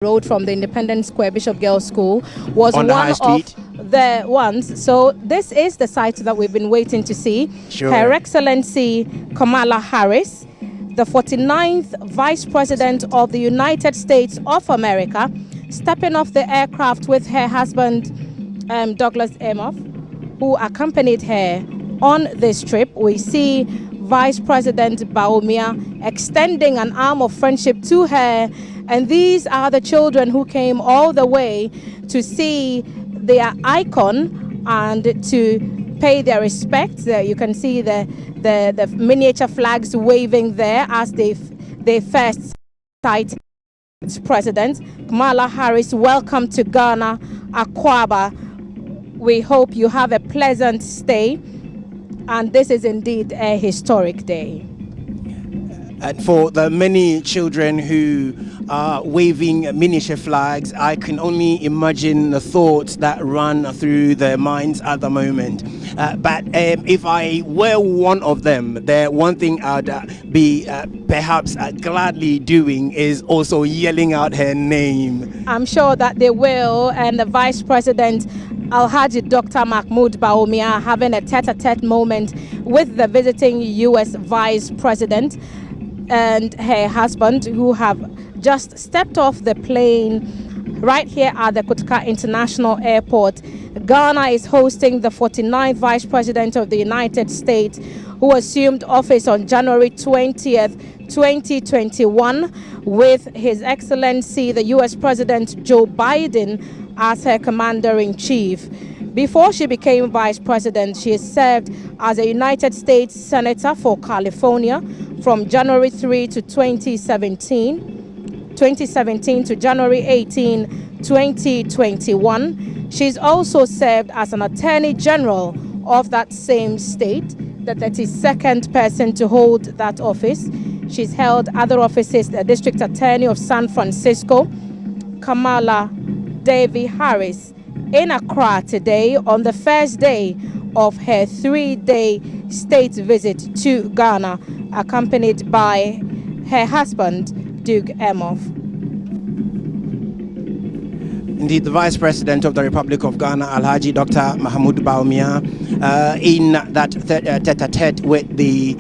road from the Independence Square Bishop Girls School was on one High of Street. the ones. So this is the site that we've been waiting to see. Sure. Her Excellency Kamala Harris, the 49th Vice President of the United States of America, stepping off the aircraft with her husband, Douglas Emhoff, who accompanied her on this trip. We see Vice President Bawumia extending an arm of friendship to her, and these are the children who came all the way to see their icon and to pay their respects. You can see the miniature flags waving there as they first sight President Kamala Harris. Welcome to Ghana, Akwaba. We hope you have a pleasant stay, and this is indeed a historic day. And for the many children who are waving miniature flags, I can only imagine the thoughts that run through their minds at the moment. But if I were one of them, the one thing I'd be perhaps gladly doing is also yelling out her name. I'm sure that they will, and the Vice President Alhaji Dr. Mahmoud Bawumia having a tete-a-tete moment with the visiting U.S. Vice President and her husband, who have just stepped off the plane right here at the Kotoka International Airport. Ghana is hosting the 49th Vice President of the United States, who assumed office on January 20th, 2021, with His Excellency the U.S. President Joe Biden as her commander-in-chief. Before she became vice president, she served as a United States Senator for California from January 3 to 2017 to January 18, 2021. She's also served as an Attorney General of that same state, the 32nd person to hold that office. She's held other offices, the District Attorney of San Francisco. Kamala Devi Harris in Accra today on the first day of her 3-day state visit to Ghana, accompanied by her husband, Doug Emhoff. Indeed, the Vice President of the Republic of Ghana, Alhaji Dr. Mahmoud Bawumia, in that tete-a-tete with the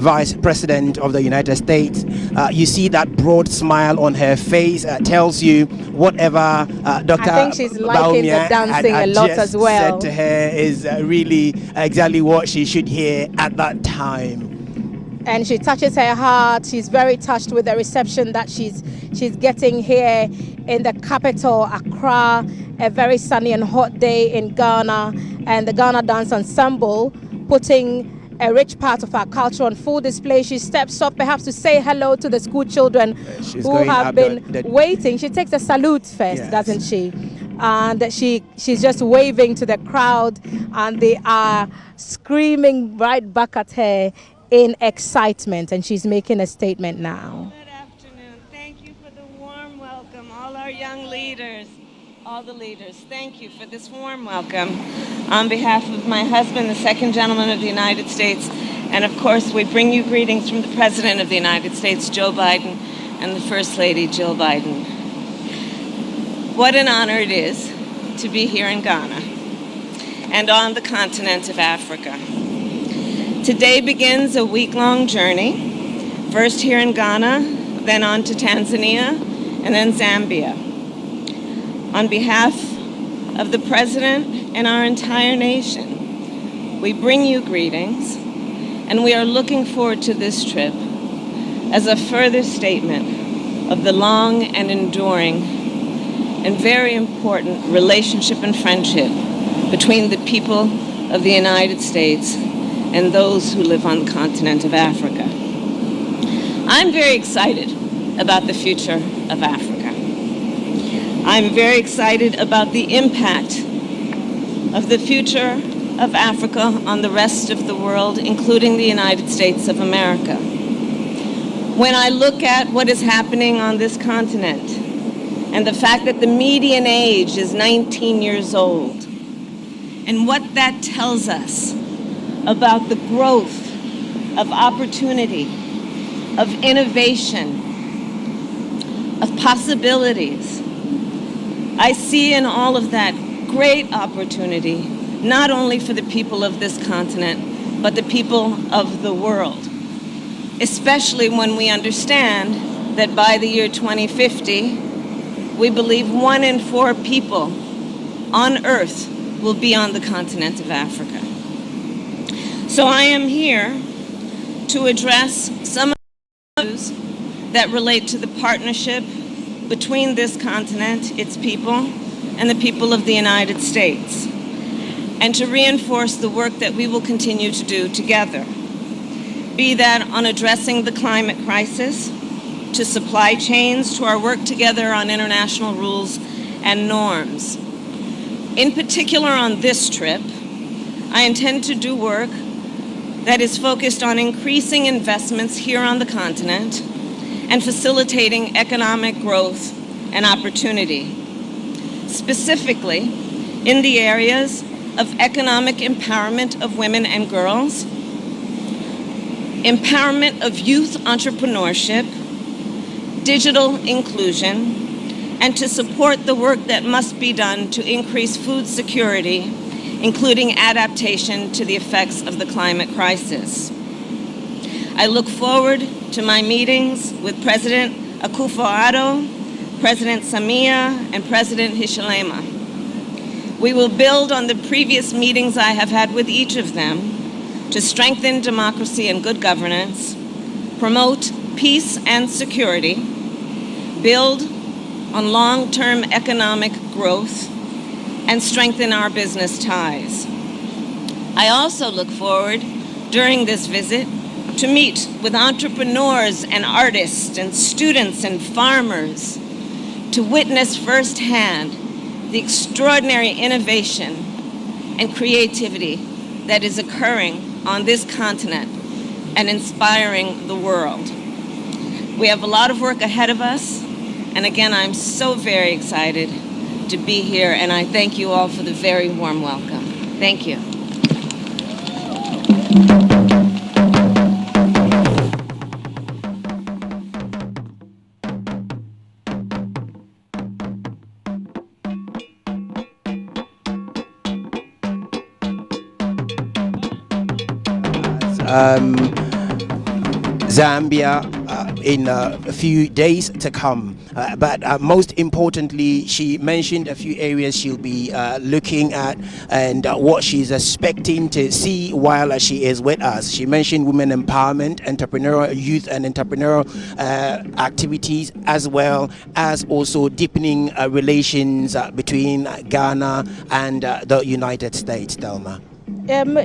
Vice President of the United States. You see that broad smile on her face, tells you whatever Dr. I think she's liking the dancing a lot as well. Said to her is really exactly what she should hear at that time. And she touches her heart. She's very touched with the reception that she's getting here in the capital, Accra. A very sunny and hot day in Ghana, and the Ghana Dance Ensemble putting a rich part of our culture on full display. She steps up perhaps to say hello to the school children who have been waiting. She takes a salute first, yes, doesn't she? And she's just waving to the crowd, and they are screaming right back at her in excitement, and she's making a statement now. Good afternoon. Thank you for the warm welcome, all our young leaders. All the leaders, thank you for this warm welcome. On behalf of my husband, the second gentleman of the United States, and of course we bring you greetings from the President of the United States, Joe Biden, and the First Lady, Jill Biden. What an honor it is to be here in Ghana and on the continent of Africa. Today begins a week-long journey, first here in Ghana, then on to Tanzania, and then Zambia. On behalf of the President and our entire nation, we bring you greetings, and we are looking forward to this trip as a further statement of the long and enduring and very important relationship and friendship between the people of the United States and those who live on the continent of Africa. I'm very excited about the future of Africa. I'm very excited about the impact of the future of Africa on the rest of the world, including the United States of America. When I look at what is happening on this continent and the fact that the median age is 19 years old, and what that tells us about the growth of opportunity, of innovation, of possibilities. I see in all of that great opportunity, not only for the people of this continent, but the people of the world, especially when we understand that by the year 2050, we believe 1 in 4 people on Earth will be on the continent of Africa. So I am here to address some of the issues that relate to the partnership between this continent, its people, and the people of the United States, and to reinforce the work that we will continue to do together, be that on addressing the climate crisis, to supply chains, to our work together on international rules and norms. In particular on this trip, I intend to do work that is focused on increasing investments here on the continent and facilitating economic growth and opportunity, specifically in the areas of economic empowerment of women and girls, empowerment of youth entrepreneurship, digital inclusion, and to support the work that must be done to increase food security, including adaptation to the effects of the climate crisis. I look forward to my meetings with President Akufo-Addo, President Samia, and President Hichilema. We will build on the previous meetings I have had with each of them to strengthen democracy and good governance, promote peace and security, build on long-term economic growth, and strengthen our business ties. I also look forward during this visit to meet with entrepreneurs and artists and students and farmers to witness firsthand the extraordinary innovation and creativity that is occurring on this continent and inspiring the world. We have a lot of work ahead of us, and again, I'm so very excited to be here, and I thank you all for the very warm welcome. Thank you. Zambia in a few days to come. But most importantly, she mentioned a few areas she'll be looking at and what she's expecting to see while she is with us. She mentioned women empowerment, entrepreneurial youth and entrepreneurial activities, as well as also deepening relations between Ghana and the United States. Delma.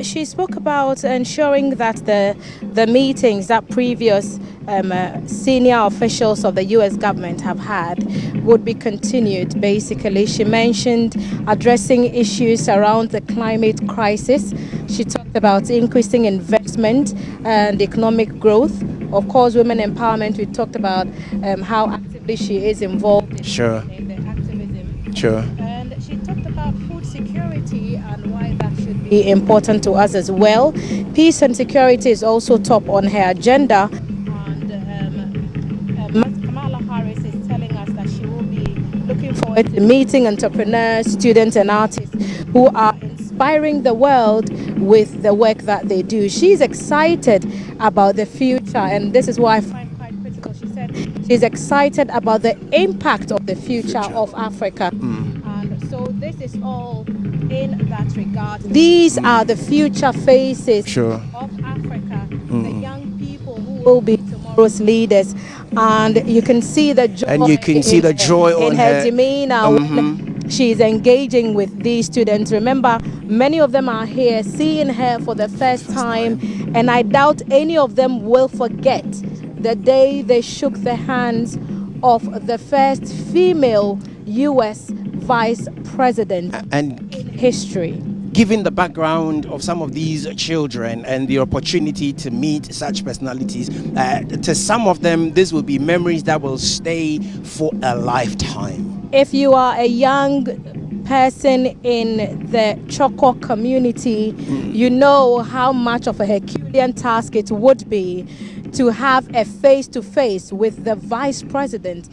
She spoke about ensuring that the meetings that previous senior officials of the U.S. government have had would be continued. Basically, she mentioned addressing issues around the climate crisis. She talked about increasing investment and economic growth. Of course, women empowerment, we talked about how actively she is involved in the activism. Sure. And she talked about food security and why that should be important to us as well. Peace and security is also top on her agenda. And Kamala Harris is telling us that she will be looking forward to meeting entrepreneurs, students, and artists who are inspiring the world with the work that they do. She's excited about the future, and this is why I find quite critical. She said she's excited about the impact of the future of Africa. And so this is all in that regard. These are the future faces of Africa, the young people who will be tomorrow's leaders. And you can see the joy, in her demeanor when she's engaging with these students. Remember, many of them are here seeing her for the first time, and I doubt any of them will forget the day they shook the hands of the first female U.S. vice president in history. Given the background of some of these children and the opportunity to meet such personalities, to some of them, this will be memories that will stay for a lifetime. If you are a young person in the Choco community, you know how much of a Herculean task it would be to have a face-to-face with the vice president,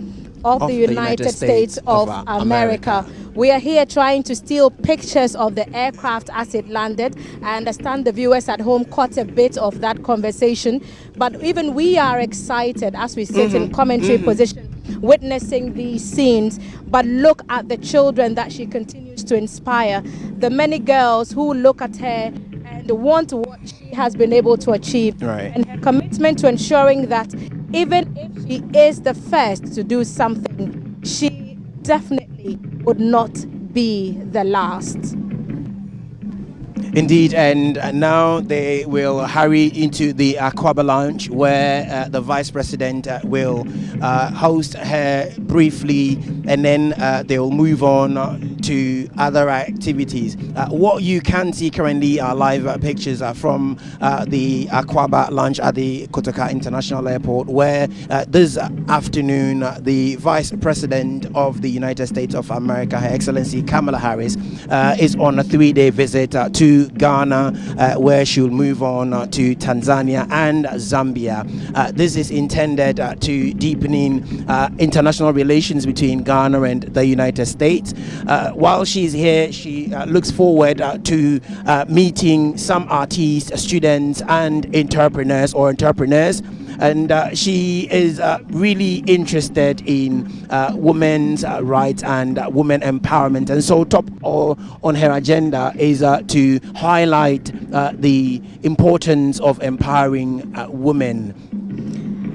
of the United States of America. We are here trying to steal pictures of the aircraft as it landed. I understand the viewers at home caught a bit of that conversation, but even we are excited as we sit in commentary position witnessing these scenes. But look at the children that she continues to inspire, the many girls who look at her and want what she has been able to achieve, and her commitment to ensuring that even if she is the first to do something, she definitely would not be the last. Indeed, and now they will hurry into the Aquaba Lounge, where the Vice President will host her briefly, and then they will move on to other activities. What you can see currently are live pictures from the Aquaba Lounge at the Kotoka International Airport, where this afternoon the Vice President of the United States of America, Her Excellency Kamala Harris, is on a 3-day visit to Ghana, where she'll move on to Tanzania and Zambia. This is intended to deepening international relations between Ghana and the United States. While she's here, she looks forward to meeting some artists, students and entrepreneurs, and she is really interested in women's rights and women empowerment, and so top on her agenda is to highlight the importance of empowering women.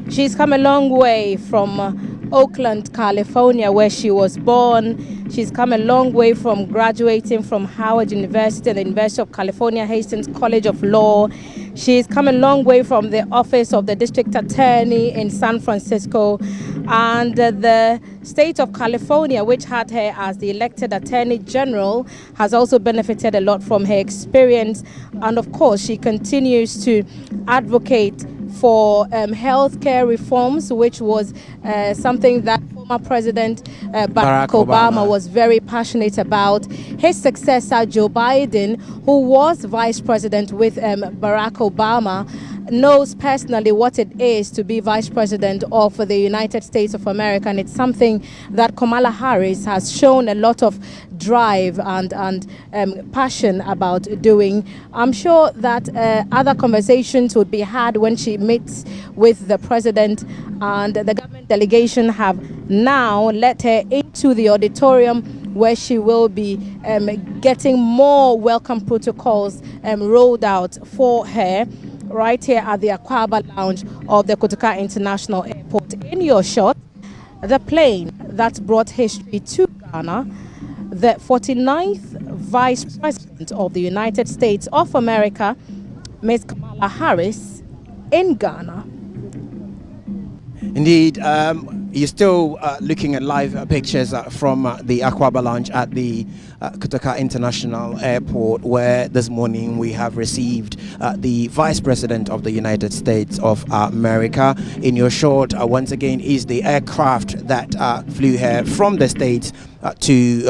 She's come a long way from Oakland, California, where she was born. She's come a long way from graduating from Howard University and the University of California, Hastings College of Law. She's come a long way from the office of the district attorney in San Francisco, and the state of California, which had her as the elected attorney general, has also benefited a lot from her experience. And of course, she continues to advocate for healthcare reforms, which was something that former President Barack Obama was very passionate about. His successor, Joe Biden, who was vice president with Barack Obama, knows personally what it is to be vice president of the United States of America, and it's something that Kamala Harris has shown a lot of drive and passion about doing. I'm sure that other conversations would be had when she meets with the president, and the government delegation have now let her into the auditorium where she will be getting more welcome protocols rolled out for her right here at the Aquaba Lounge of the Kotoka International Airport. In your shot, the plane that brought history to Ghana, the 49th Vice President of the United States of America, Ms. Kamala Harris, in Ghana. Indeed, you're still looking at live pictures from the Aquaba Lounge at the Kotoka International Airport, where this morning we have received the Vice President of the United States of America. In your shot, once again, is the aircraft that flew her from the States to